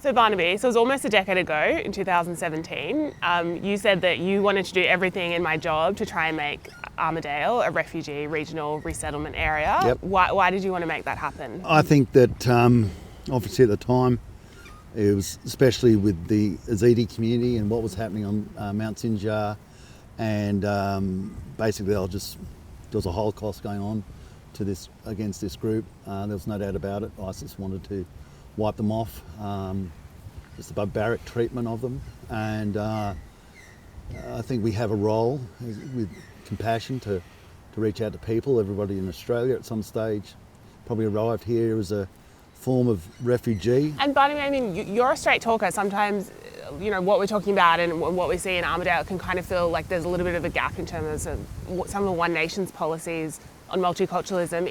So Barnaby, so it was almost a decade ago, in 2017, you said that you wanted to do everything in my job to try and make Armadale a refugee regional resettlement area. Yep. Why did you want to make that happen? I think that obviously at the time, it was especially with the Yazidi community and what was happening on Mount Sinjar, and basically there was a Holocaust going on against this group. There was no doubt about it. ISIS wanted to wipe them off, just the barbaric treatment of them, and I think we have a role with compassion to reach out to people. Everybody in Australia at some stage probably arrived here as a form of refugee. And Barnaby, I mean, you're a straight talker. Sometimes, what we're talking about and what we see in Armadale can kind of feel like there's a little bit of a gap in terms of some of the One Nation's policies on multiculturalism.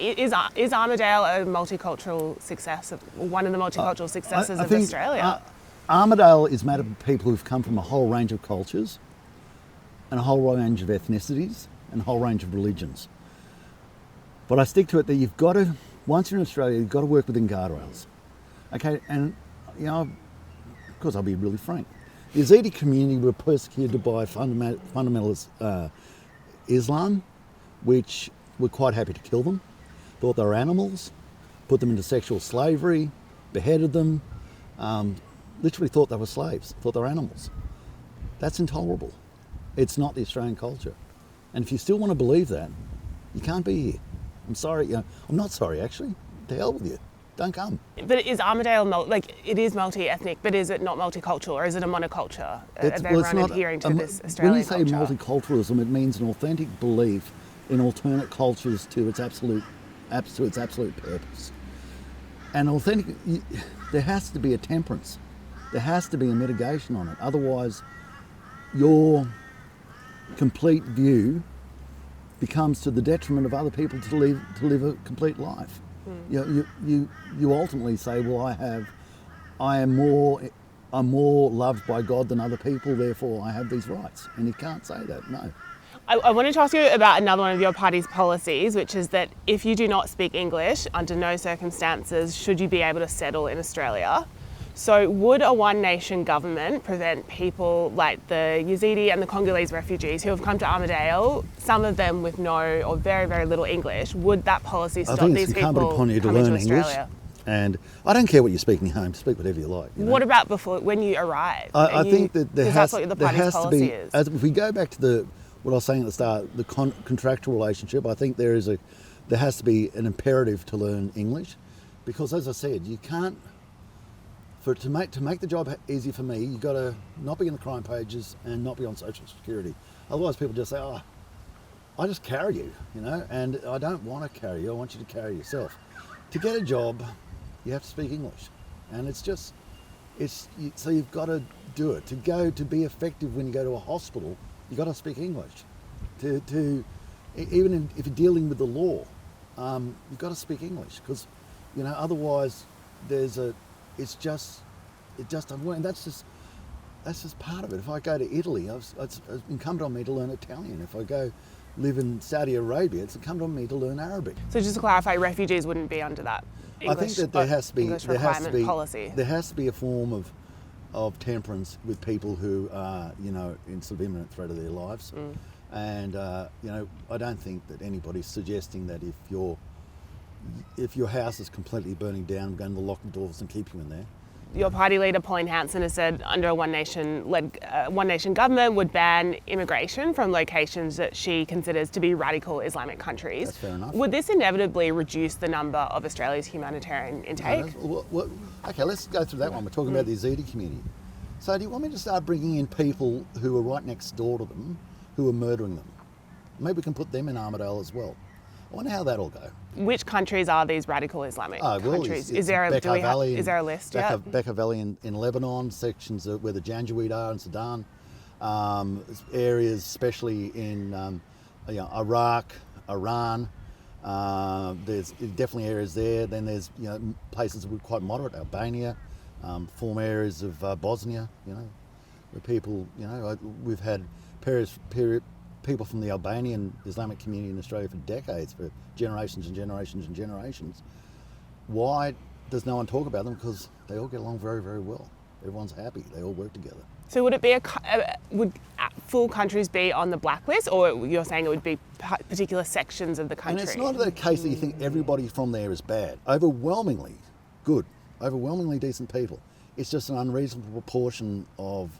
Is Armadale a multicultural success, one of the multicultural successes of Australia? Armadale is made up of people who've come from a whole range of cultures and a whole range of ethnicities and a whole range of religions. But I stick to it that you've got to, once you're in Australia, you've got to work within guardrails. Okay, and of course I'll be really frank. The Yazidi community were persecuted by fundamentalist Islam, which were quite happy to kill them, thought they were animals, put them into sexual slavery, beheaded them, literally thought they were slaves, thought they were animals. That's intolerable. It's not the Australian culture. And if you still want to believe that, you can't be here. I'm sorry, I'm not sorry actually, to hell with you, don't come. But is Armadale, it is multi-ethnic, but is it not multicultural, or is it a monoculture? Are everyone adhering to this Australian culture? When you say multiculturalism, it means an authentic belief in alternate cultures to its absolute purpose. And there has to be a temperance. There has to be a mitigation on it. Otherwise, your complete view becomes to the detriment of other people to live a complete life. You ultimately say, well, I'm more loved by God than other people, therefore I have these rights. And you can't say that, no. I wanted to ask you about another one of your party's policies, which is that if you do not speak English, under no circumstances should you be able to settle in Australia. So would a One Nation government prevent people like the Yazidi and the Congolese refugees who have come to Armadale, some of them with no or very, very little English, would that policy stop these people coming to Australia? And I don't care what you're speaking home, speak whatever you like. What about before, when you arrive? I think that that's what the party's policy is. If we go back to what I was saying at the start, the contractual relationship, I think there has to be an imperative to learn English, because as I said, you can't, to make the job easy for me, you've got to not be in the crime pages and not be on social security. Otherwise people just say, oh, I just carry you, and I don't want to carry you, I want you to carry yourself. To get a job, you have to speak English, and so you've got to do it. To be effective when you go to a hospital, you've got to speak English. Even if you're dealing with the law, you've got to speak English, because otherwise it just doesn't work. And that's just part of it. If I go to Italy, it's incumbent on me to learn Italian. If I go live in Saudi Arabia, it's incumbent on me to learn Arabic. So just to clarify, refugees wouldn't be under that English, I think that there has policy. There has to be a form of temperance with people who are, in sort of imminent threat of their lives. And, I don't think that anybody's suggesting that if your house is completely burning down, I'm going to lock the doors and keep you in there. Your party leader, Pauline Hanson, has said under a One Nation government would ban immigration from locations that she considers to be radical Islamic countries. That's fair enough. Would this inevitably reduce the number of Australia's humanitarian intake? Okay, let's go through that one. We're talking about the Yazidi community. So do you want me to start bringing in people who are right next door to them, who are murdering them? Maybe we can put them in Armadale as well. I wonder how that'll go. Which countries are these radical Islamic countries? Is there a list? Bekaa Valley in Lebanon, sections where the Janjaweed are in Sudan, areas especially in Iraq, Iran. There's definitely areas there. Then there's places that were quite moderate, Albania, former areas of Bosnia. Where people, we've had people from the Albanian Islamic community in Australia for decades, for generations and generations and generations. Why does no one talk about them? Because they all get along very, very well. Everyone's happy. They all work together. So would it be would full countries be on the blacklist, or you're saying it would be particular sections of the country? And it's not the case that you think everybody from there is bad. Overwhelmingly good, overwhelmingly decent people. It's just an unreasonable proportion of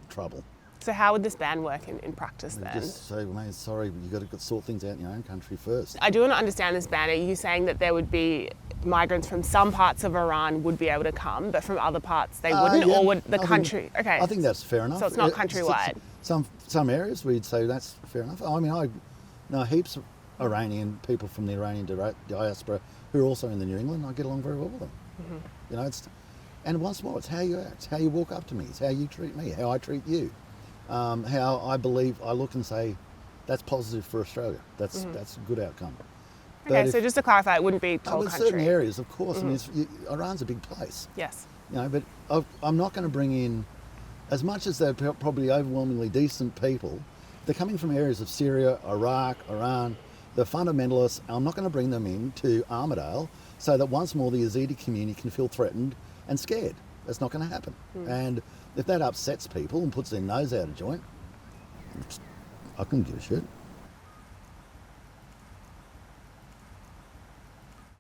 trouble. So how would this ban work in practice then? Just say, mate, sorry, you've got to sort things out in your own country first. I do want to understand this ban. Are you saying that there would be migrants from some parts of Iran would be able to come, but from other parts they wouldn't, Yeah, or would the country? Okay. I think that's fair enough. So it's not countrywide. Some areas we'd say that's fair enough. I mean, I know heaps of Iranian people from the Iranian diaspora who are also in the New England. I get along very well with them. Mm-hmm. You know, and once more, it's how you act, it's how you walk up to me, it's how you treat me, how I treat you, how I believe I look and say, that's positive for Australia. That's a good outcome. Okay, so just to clarify, it wouldn't be whole country. Certain areas, of course. Mm-hmm. I mean, Iran's a big place. Yes. You know, but I'm not going to bring in, as much as they're probably overwhelmingly decent people, they're coming from areas of Syria, Iraq, Iran. They're fundamentalists. I'm not going to bring them into Armadale so that once more the Yazidi community can feel threatened and scared. That's not going to happen. And if that upsets people and puts their nose out of joint, I couldn't give a shit.